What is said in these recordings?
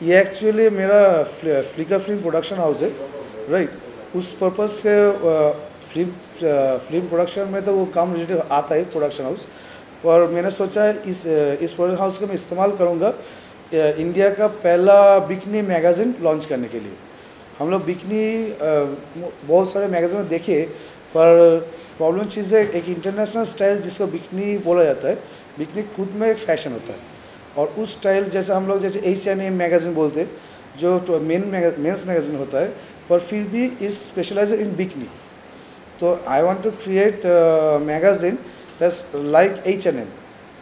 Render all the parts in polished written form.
ये एक्चुअली मेरा flicker film production house है, राइट। उस पर्पज़ से फिल्म प्रोडक्शन में तो वो काम रिलेटेड आता है प्रोडक्शन हाउस, और मैंने सोचा है इस प्रोडक्शन हाउस का मैं इस्तेमाल करूँगा इंडिया का पहला बिकनी मैगज़ीन लॉन्च करने के लिए। हम लोग बिकनी बहुत सारे मैगज़ीन में देखे, पर प्रॉब्लम चीज़ है एक इंटरनेशनल स्टाइल जिसको बिकनी बोला जाता है, बिकनी खुद में एक फैशन होता है, और उस स्टाइल जैसे हम लोग जैसे H&M मैगज़ीन बोलते हैं जो मेंस मैगज़ीन होता है, पर फिर भी इज स्पेशलाइज इन बिकनी। तो I want to create magazine that's like H&M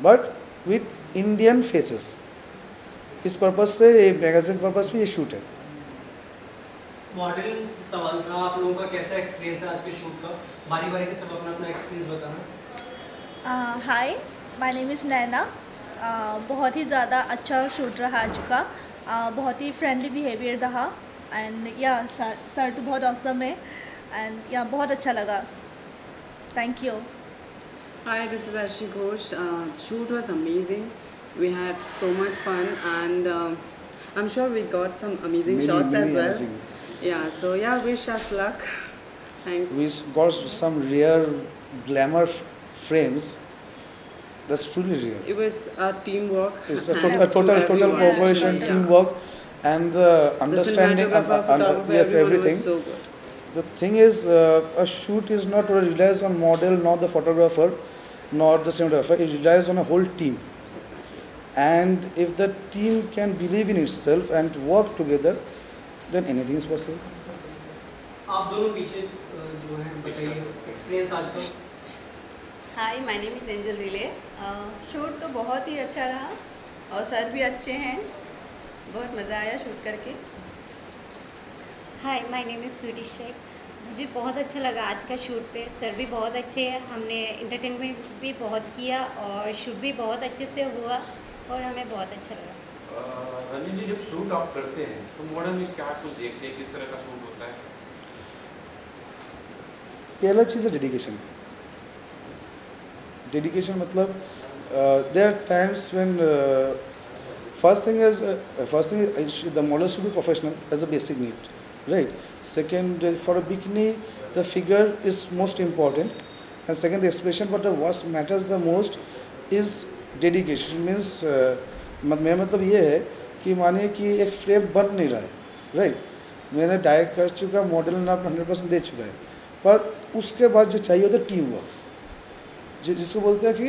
but with Indian faces. इस पर्पज़ से ये मैगज़ीन पर्पज़ भी ये शूट है। मॉडल सवाल था, आप लोगों का कैसा एक्सपीरियंस है आज के शूट का? बारी बारी से सब अपना अपना एक्सपीरियंस बताना। हाय, माय नेम इज़ नैना। बहुत ही ज़्यादा अच्छा शूट रहा आज का। बहुत ही फ्रेंडली बिहेवियर रहा, एंड या सर तो बहुत ऑसम है, एंड या बहुत अच्छा लगा। Thank you. Hi, this is Arshi Ghosh. The shoot was amazing. We had so much fun, and I'm sure we got some amazing shots as well. Amazing. Yeah, so yeah, wish us luck. Thanks. We got some rare glamour frames. That's truly real. It was a teamwork. It's a thanks to total everyone, cooperation, actually, yeah. teamwork, and the understanding. cinematographer, photographer, Yes, everyone everything. was so good. The thing is, a shoot is not relies on model, not the photographer, not the cinematographer. It relies on a whole team. And if the team can believe in itself and work together, then anything is possible. आप दोनों पीछे जो है बताइए experience आज का। Hi, my name is Angel Riley. Shoot तो बहुत ही अच्छा रहा और सर भी अच्छे हैं, बहुत मज़ा आया शूट करके। Hi, my name is Sweety Shaikh. मुझे बहुत अच्छा लगा आज का शूट पे। सर भी बहुत अच्छे हैं, हमने एंटरटेनमेंट भी बहुत किया और शूट भी बहुत अच्छे से हुआ और हमें बहुत अच्छा लगा। रंजन जी, जब शूट आप करते हैं तो मॉडल में क्या कुछ देखते हैं, किस तरह का शूट होता है? पहला चीज़ है डेडिकेशन। डेडिकेशन मतलब there are times when first thing is the model should be professional as a basic need, right? Second, for a bikini the figure is most important, and second the expression, but the what matters the most is dedication. Means मेरा मतलब ये है कि मानिए कि एक frame बन नहीं रहा है, राइट, मैंने डायरेक्ट कर चुका, मॉडल ने अपना 100% दे चुका है, पर उसके बाद जो चाहिए होता है टीम वर्क, जिसको बोलते हैं कि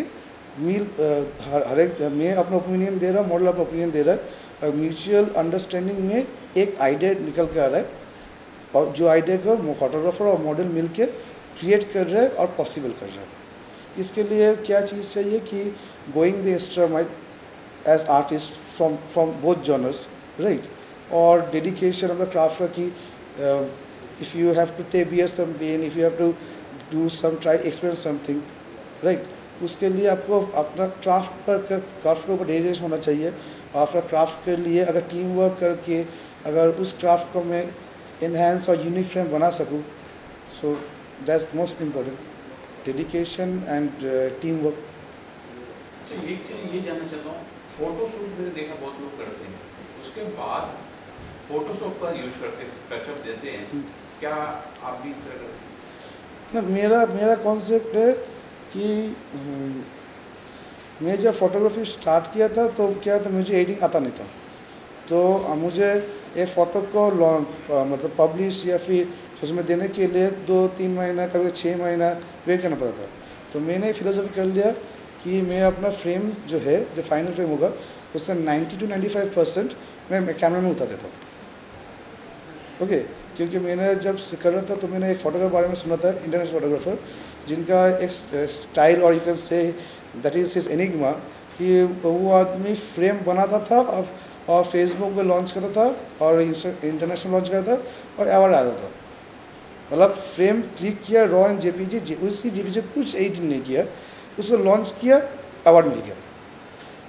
हर एक मैं अपना ओपिनियन दे रहा हूँ, मॉडल अपना ओपिनियन दे रहा है, और म्यूचुअल अंडरस्टैंडिंग में एक आइडिया निकल के आ रहा है, और जो आइडिया को फोटोग्राफर और मॉडल मिलके क्रिएट कर रहा है और पॉसिबल कर रहा है। इसके लिए क्या चीज़ चाहिए कि going the extra mile as artist from both genres, right, और डेडिकेशन अपना क्राफ्ट का कि if you have to take bear some pain, if you have to do some try experience something, right, उसके लिए आपको अपना क्राफ्ट के ऊपर डेडिकेशन होना चाहिए। और अपना क्राफ्ट के लिए अगर टीम वर्क करके अगर उस क्राफ्ट को मैं इन्हेंस और यूनिक फ्रेम बना सकूँ, so that's most important, dedication and team work. अच्छा, एक चीज़ ये जानना चाहता हूँ, फोटो शूट मैंने देखा बहुत लोग करते हैं, उसके बाद फोटोशॉप का यूज करते हैं, टचअप देते हैं, क्या आप भी इस तरह करते हैं? मेरा कॉन्सेप्ट है कि मैं जब फोटोग्राफी स्टार्ट किया था तो क्या था, मुझे एडिटिंग आता नहीं था, तो मुझे एक फ़ोटो को मतलब पब्लिश या फिर सोशल में देने के लिए 2-3 महीना कभी 6 महीना वेट करना पड़ता था। तो मैंने फिलोसफी कर लिया कि मैं अपना फ्रेम जो है, जो फाइनल फ्रेम होगा, उससे 90 to 95% मैं कैमरा में उतार देता हूँ। ओके, क्योंकि मैंने जब कर रहा था तो मैंने एक फ़ोटोग्राफर बारे में सुना था, इंटरनेशनल फोटोग्राफर, जिनका एक स्टाइल और you can say that is his enigma, कि वो आदमी फ्रेम बनाता था और फेसबुक पे लॉन्च करता था और इंटरनेशनल लॉन्च करता था और अवार्ड आता था। मतलब फ्रेम क्लिक किया रॉ एंड जेपीजी, उसी जेपीजी कुछ एडिटिंग नहीं किया, उसको लॉन्च किया, अवार्ड मिल गया।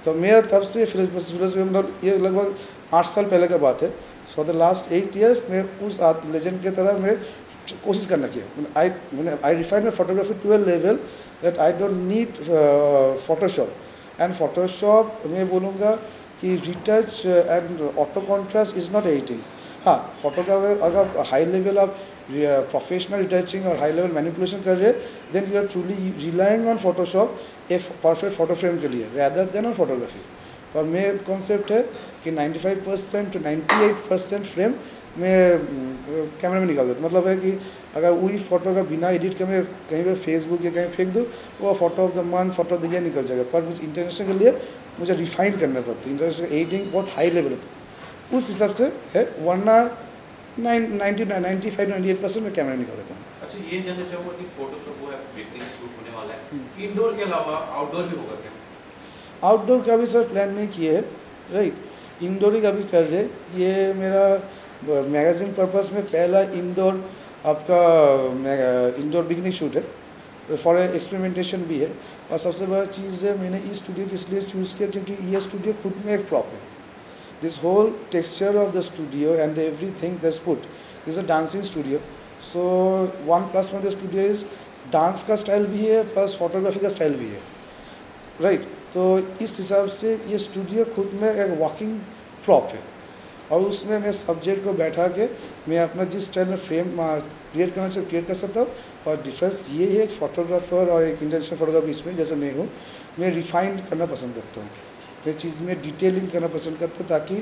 तो मेरा तब से फिलोसफी मतलब ये लगभग 8 साल पहले का बात है। सो द लास्ट 8 years में उस लेजेंड की तरह मैं कोशिश करना किया। I refine my photography to a level that I don't need Photoshop, and Photoshop मैं बोलूँगा कि retouch and auto contrast is not editing. हाँ, फोटो का अगर हाई लेवल आप प्रोफेशनल रिटचिंग और हाई लेवल मैनिपुलेशन कर रहे हैं, then you are truly relying on Photoshop एक परफेक्ट फोटो फ्रेम के लिए रैदर देन ऑन फोटोग्राफी। और मेरे कॉन्सेप्ट है कि 95% to 98% फ्रेम में कैमरे में निकाल देता। मतलब है कि अगर वही फोटो का बिना एडिट के मैं कहीं पे फेसबुक या कहीं फेंक दूँ, वो photo of the month, photo of the year निकल जाएगा। पर मुझे इंटरनेशनल के लिए मुझे रिफाइन करना पड़ता है। इंटरनेशनल एडिटिंग बहुत हाई लेवल होता है, उस हिसाब से है, वरना 95-98% में कैमरा निकाल देता हूँ। अच्छा, ये जानना चाहूँगा कि फोटोशॉप वो है बिकनी शूट होने वाला है, इंडोर के अलावा आउटडोर भी होगा क्या? आउटडोर का भी सर प्लान नहीं किए है, राइट, इंडोर ही का भी कर रहे। ये मेरा मैगज़ीन पर्पस में पहला इंडोर आपका इंडोर बिगनिंग शूट है, फॉर एक्सपेरिमेंटेशन भी है। और सबसे बड़ा चीज़ है, मैंने इस स्टूडियो को इसलिए चूज़ किया क्योंकि ये स्टूडियो खुद में एक प्रॉप है। This whole texture of the studio and everything that's put is a dancing studio. So 1+1 the studio is dance का स्टाइल भी है प्लस फोटोग्राफी का स्टाइल भी है, राइट। तो इस हिसाब से ये स्टूडियो खुद में एक वॉकिंग प्रॉप है, और उसमें मैं सब्जेक्ट को बैठा के मैं अपना जिस स्टाइल में फ्रेम क्रिएट करना चाहिए क्रिएट कर सकता हूँ। और डिफरेंस ये है, एक फोटोग्राफर और एक इंटरनेशनल फोटोग्राफर इसमें जैसे मैं हूँ, मैं रिफाइंड करना पसंद करता हूँ, मैं चीज़ में डिटेलिंग करना पसंद करता हूँ, ताकि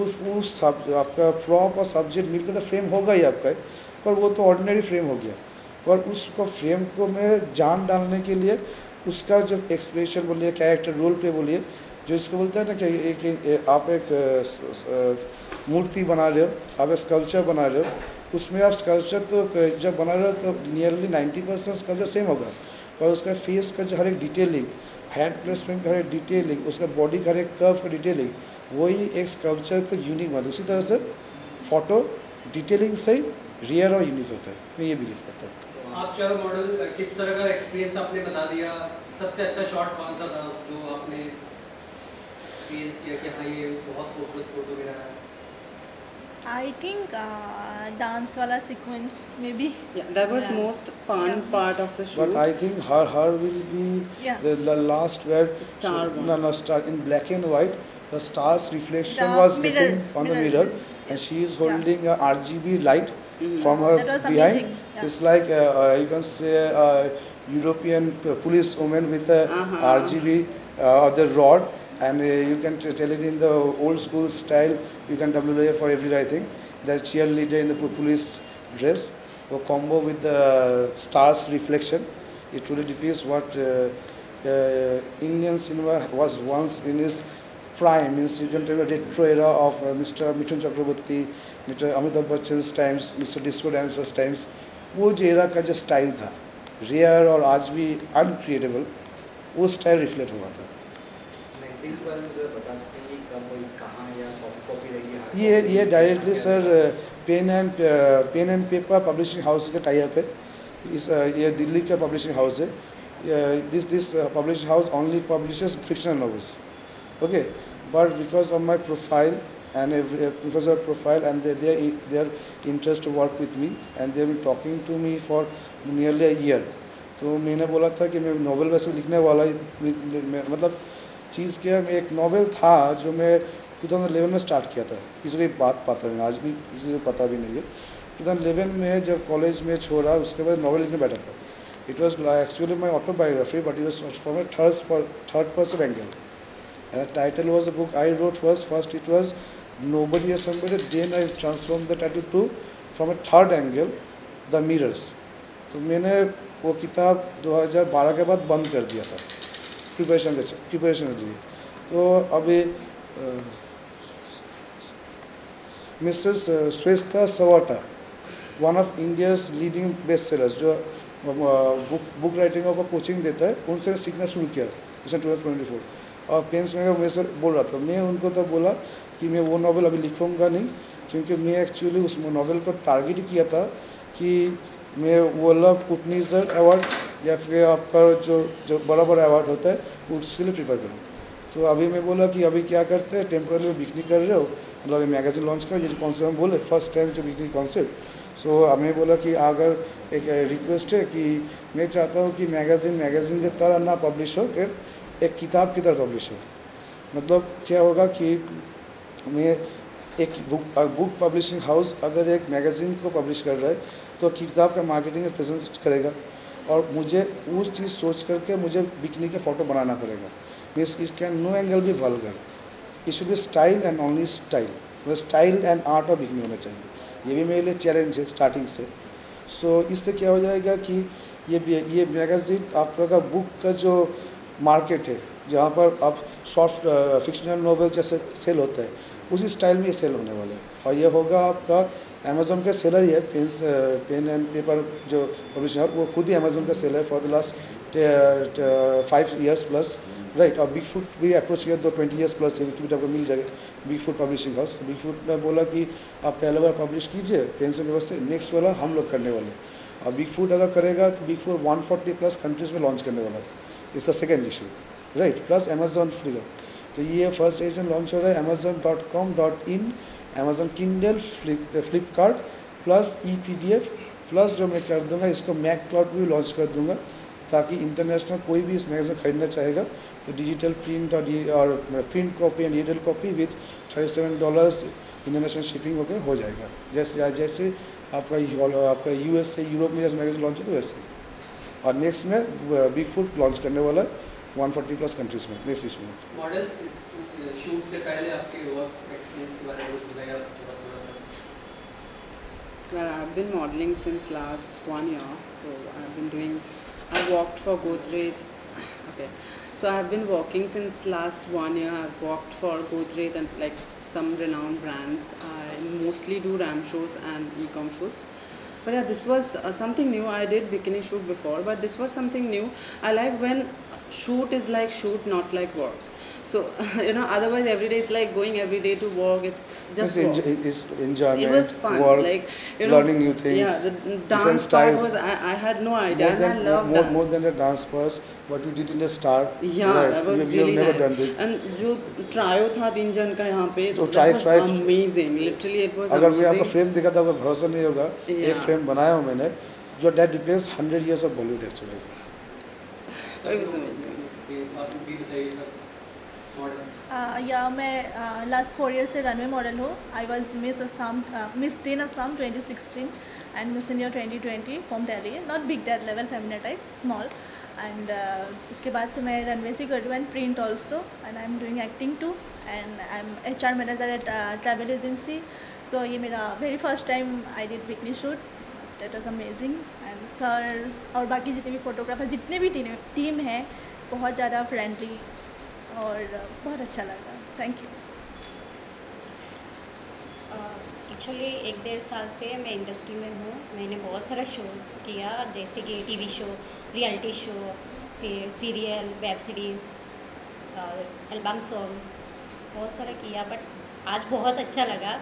उस आपका प्रॉप और सब्जेक्ट मिलकर तो फ्रेम होगा ही आपका, पर वो तो ऑर्डिनरी फ्रेम हो गया। और उसको फ्रेम को मैं जान डालने के लिए उसका जो एक्सप्रेशन बोलिए, कैरेक्टर रोल पे बोलिए, जो इसको बोलते हैं ना कि आप एक मूर्ति बना रहे हो, आप एक स्कल्पचर बना रहे हो, उसमें आप स्कल्पचर तो जब बना रहे हो तो नियरली 90% स्कल्पचर सेम होगा, और उसका फेस का जो हर एक डिटेलिंग, हैंड प्लेसमेंट का हर एक डिटेलिंग, उसका बॉडी का हर एक कर्व का डिटेलिंग, वही एक स्कल्पचर को यूनिक बनाता है। उसी तरह से फोटो डिटेलिंग से ही रियर और यूनिक होता है, मैं ये बिलीव करता हूँ। आप चारों मॉडल किस तरह का एक्सपीरियंस आपने बता दिया, सबसे अच्छा शॉट कौन सा था जो आपने एक्सपीरियंस किया कि हाँ ये बहुत खूबसूरत फोटो मेरा है? आई थिंक डांस वाला सीक्वेंस में भी that was most fun part of the shoot. But I think her will be the last where Star one. no star in black and white. The star's reflection The was mirror, hitting on the mirror, mirror, yes, and she is yeah. holding a RGB light from her That was behind. amazing, yeah. It's like you can say a European police woman with a RGB or the rod, and you can tell it in the old school style. You can WA for every, I think. The cheerleader in the police dress, a combo with the star's reflection. It really depicts what Indian cinema was once in its prime. Means you can tell the retro era of Mr. Mithun Chakraborty, Mr. Amitabh Bachchan's times, Mr. Disco Dancer's times. वो जो era का जो style था, rare और आज भी uncreatable, वो style reflect हुआ था। मैगज़ीन पर बता सकेंगे कब कहाँ या सॉफ्ट कॉपी रहेगी? ये directly sir pen and paper publishing house का टाई अप है। इस ये दिल्ली का पब्लिशिंग हाउस है। This publishing house only publishes fictional novels, okay, but because of my profile and their interest to work with me, and they have been talking to me for nearly a year. तो मैंने बोला था कि मैं novel वैसे लिखने वाला, मतलब चीज़ क्या, मैं एक नॉवेल था जो मैं 2011 में स्टार्ट किया था। किसी को बात पता नहीं, आज भी किसी को पता भी नहीं है। 2011 में जब कॉलेज में छोड़ा, उसके बाद नॉवेल लिखने बैठा था। It was actually my autobiography, but it was from A third person angle. The title was a book I wrote first it was Nobody or Somebody, then I transformed the title to from a third angle, The Mirrors. तो मैंने वो किताब 2012 के बाद बंद कर दिया था प्रिपरेशन के लिए। तो अभी Mrs Shweta Sawata, one of India's leading best sellers, जो बुक राइटिंग का कोचिंग देता है, उनसे सीखना शुरू किया उसने 2024। और पेंस में मैं सर बोल रहा था, मैं उनको तो बोला कि मैं वो नॉवेल अभी लिखूँगा नहीं, क्योंकि मैं एक्चुअली उस नॉवेल को टारगेट किया था कि मैं वो पुटनीजर अवार्ड या फिर आपका जो बड़ा अवार्ड होता है उसके लिए प्रिपेयर करूँ। तो अभी मैं बोला कि अभी क्या करते हैं, टेम्पोररी बिकनी कर रहे हो, मतलब मैगज़ीन लॉन्च कर, ये कॉन्सेप्ट हम बोले फर्स्ट टाइम जो बिकनी कॉन्सेप्ट। सो हमें बोला कि अगर एक रिक्वेस्ट है कि मैं चाहता हूँ कि मैगज़ीन की तरह ना पब्लिश हो, फिर एक किताब की तरह पब्लिश हो। मतलब क्या होगा कि मैं एक बुक पब्लिशिंग हाउस अगर एक मैगज़ीन को पब्लिश कर रहा है तो किताब का मार्केटिंग में प्रेजेंस करेगा और मुझे उस चीज़ सोच करके मुझे बिकनी के फ़ोटो बनाना पड़ेगा। Means it can no angle भी vulgar, it should be style and only style, मतलब स्टाइल एंड आर्ट और बिकनी होना चाहिए। ये भी मेरे लिए चैलेंज है स्टार्टिंग से। सो इससे क्या हो जाएगा कि ये मैगज़ीन आपका बुक का जो मार्केट है जहाँ पर आप शॉर्ट फिक्शनल नॉवेल जैसे सेल होता है उसी स्टाइल में ये सेल होने वाला है। और ये होगा आपका अमेज़ॉन का सेलर ही है, पेन एंड पेपर जो पब्लिशर वो खुद ही अमेज़ॉन का सेलर है for the last 5 years plus, right. और बिग फुट भी अप्रोच किया तो 20 years प्लस इनकी भी आपको मिल जाएगा बिग फुट पब्लिशिंग हाउस। तो बिग फुट ने बोला कि आप पहले बार पब्लिश कीजिए पेन से पेपर से, नेक्स्ट वाला हम लोग करने वाले हैं। और बिग फुट अगर करेगा तो बिग फुट 140+ कंट्रीज़ में लॉन्च करने वाला है, इसका second issue, right. Plus Amazon free. तो ये फर्स्ट एडिशन लॉन्च हो रहा है amazon.com.in, Amazon Kindle, Flipkart plus PDF plus जो मैं कर दूंगा इसको मैक क्लाउड भी लॉन्च कर दूंगा ताकि इंटरनेशनल कोई भी इस मैगज़ीन खरीदना चाहेगा तो डिजिटल प्रिंट और print copy and digital copy with $37 international shipping होकर हो जाएगा। जैसे आपका US से यूरोप में जैसे मैगज़ीन लॉन्च है तो वैसे। और नेक्स्ट में बिग फुट लॉन्च करने वाला है 140+ कंट्रीज़ में नेक्स्ट इशू में। मॉडल्स इस शूट से पहले आपके वर्क एक्सपीरियंस के बारे में कुछ बताइए थोड़ा सा। Well, I've been modeling since last 1 year, so I've worked for Godrej. Okay, so I've been working since last 1 year. I've worked for Godrej and like some renowned brands. I mostly do RAM shows and e-com shoots. But yeah, this was something new. I did bikini shoot before, but this was something new. I like when shoot is like shoot, not like work. So otherwise every day it's like going every day to work. It's just work. It's enjoyment. It was fun, work, like learning new things. Yeah, the dance part was I had no idea, and I love dance. More than the dance part, what you did in the start. Yeah, right. that was you really never nice. done it. And जो trio था 3 जन का यहाँ पे, तो that was amazing. Literally it was अगर amazing. मैं आपका फ्रेम देखा था आपका भरोसा नहीं होगा। एक फ्रेम बनाया हूँ मैंने जो that depicts 100 years of Bollywood actually. It was amazing. आप भी बताइए सर मॉडल। या मैं लास्ट 4 years से रनवे मॉडल हूँ। I was Miss teen Assam 2016 and Miss India 2020 from Delhi, not big that level, Femina type, small. And उसके बाद से मैं रनवे से कर रही हूँ and print also, and I am doing acting too, and I am HR manager at travel agency. So ये मेरा very first time I did bikini shoot, that was amazing. And sir और बाकी जितने भी फोटोग्राफर जितने भी team हैं बहुत ज़्यादा फ्रेंडली और बहुत अच्छा लगा। Thank you. एक्चुअली 1-1.5 साल से मैं इंडस्ट्री में हूँ। मैंने बहुत सारा शो किया, जैसे कि TV शो, रियलिटी शो, फिर serial, web series, album song, बहुत सारा किया। बट आज बहुत अच्छा लगा।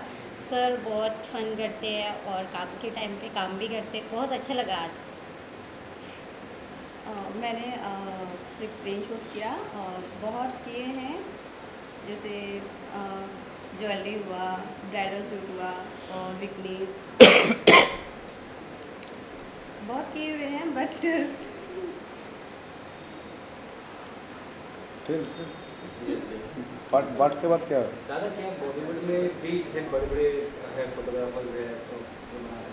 सर बहुत फन करते हैं और काम के टाइम पे काम भी करते हैं, बहुत अच्छा लगा आज। मैंने सिर्फ प्लेन शूट किया और बहुत किए हैं, जैसे ज्वेलरी हुआ, ब्राइडल शूट हुआ और बिकनीज बहुत किए हुए हैं। बट पार्ट के बाद क्या है? दादा क्या बॉलीवुड में भी जैसे बड़े बड़े है फोटोग्राफर्स है, तो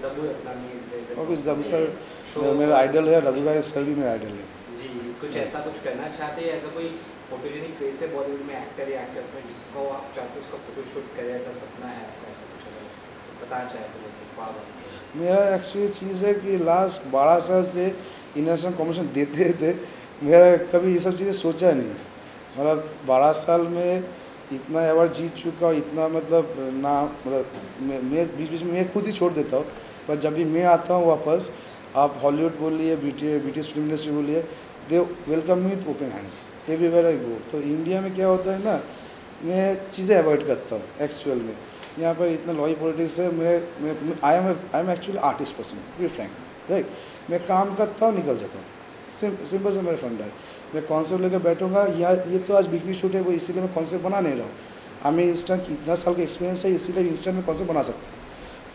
रघु रत्नानी जैसे ऑब्वियस रघु सर मेरा आइडल है, रघु राय सर भी मेरा आइडल है जी। कुछ ऐसा कुछ करना चाहते हैं, ऐसा कोई फोटोजेनिक फेस है बॉलीवुड में एक्टर या एक्ट्रेस में जिसको आप चाहते हो उसका फोटोशूट करे, ऐसा सपना है आपका, ऐसा कुछ अगर बताना चाहे तो वैसे ख्वाब? मेरा एक्चुअली चीज़ है कि लास्ट 12 साल से इंटरनेशनल कॉम्पिटिशन देते थे, मेरा कभी ये सब चीज़ें सोचा नहीं। मतलब 12 साल में इतना अवार्ड जीत चुका और इतना मतलब ना, मतलब मैं बीच बीच में मैं खुद ही छोड़ देता हूँ, पर जब भी मैं आता हूँ वापस, आप हॉलीवुड बोलिए, BTS फिल्म इंडस्ट्री बोलिए, they welcome me with open hands everywhere I go. तो इंडिया में क्या होता है ना, मैं चीज़ें अवॉइड करता हूँ एक्चुअल में। यहाँ पर इतना लॉय पॉलिटिक्स है, मैं I am actually artist person, be frank, right. मैं काम करता हूँ, निकल जाता हूँ, सिंपल से मेरा फंडा है। मैं कॉन्सेप्ट लेकर बैठूंगा, ये तो आज बिकनी शूट है वो, इसीलिए मैं कॉन्सेप्ट बना नहीं रहा हूँ। हमें इंस्टेंट इतना साल का एक्सपीरियंस है, इसीलिए इंस्टेंट में कॉन्सेप्ट बना सकता हूँ।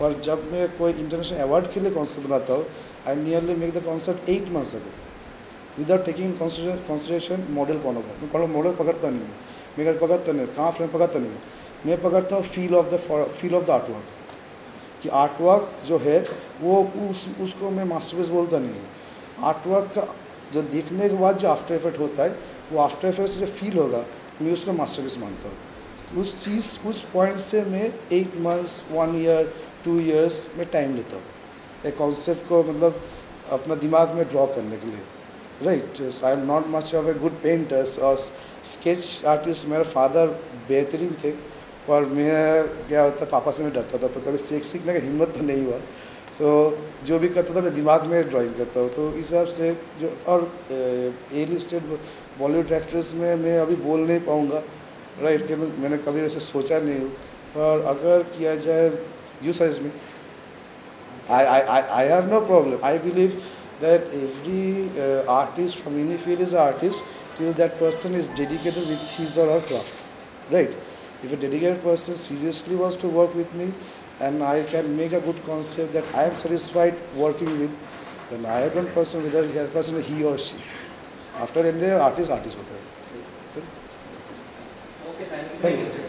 और जब मैं कोई इंटरनेशनल अवार्ड के लिए कॉन्सेप्ट बनाता हूँ, I nearly make the concept 8 months ago without taking consideration model कौन होगा। मैं मॉडल पकड़ता नहीं हूँ, मैं पकड़ता नहीं कहाँ फ्रेम पकड़ता नहीं, मैं पकड़ता हूँ फील ऑफ द आर्टवर्क, कि आर्टवर्क जो है वो उसको मैं मास्टरपीस बोलता नहीं हूँ। आर्टवर्क का जो देखने के बाद जो आफ्टर इफेक्ट होता है, वो आफ्टर इफेक्ट से जो फील होगा, मैं उसको मास्टरपीस मानता हूँ। तो उस चीज़, उस पॉइंट से मैं 8 months 1 year 2 years में टाइम लेता हूँ एक कॉन्सेप्ट को मतलब अपना दिमाग में ड्रॉ करने के लिए, right. I am not much of a good painters और स्केच आर्टिस्ट। मेरा फादर बेहतरीन थे, पर मैं क्या होता पापा से मैं डरता था, तो कभी सीखने का हिम्मत तो नहीं हुआ। सो जो भी करता था मैं दिमाग में ड्राइंग करता हूँ। तो इस हिसाब से जो और ए लिस्टेड बॉलीवुड एक्ट्रेस में मैं अभी बोल नहीं पाऊँगा, राइट, कि मैंने कभी ऐसे सोचा नहीं हूँ। पर अगर किया जाए यू साइज में I have no problem. I believe that every artist from any field is an artist till that person is dedicated with his or her craft, right? If a dedicated person seriously wants to work with me and I can make a good concept that I am satisfied working with, then I have one person, whether that person is he or she. After end, artist होता है. Okay, thank you. Thank you.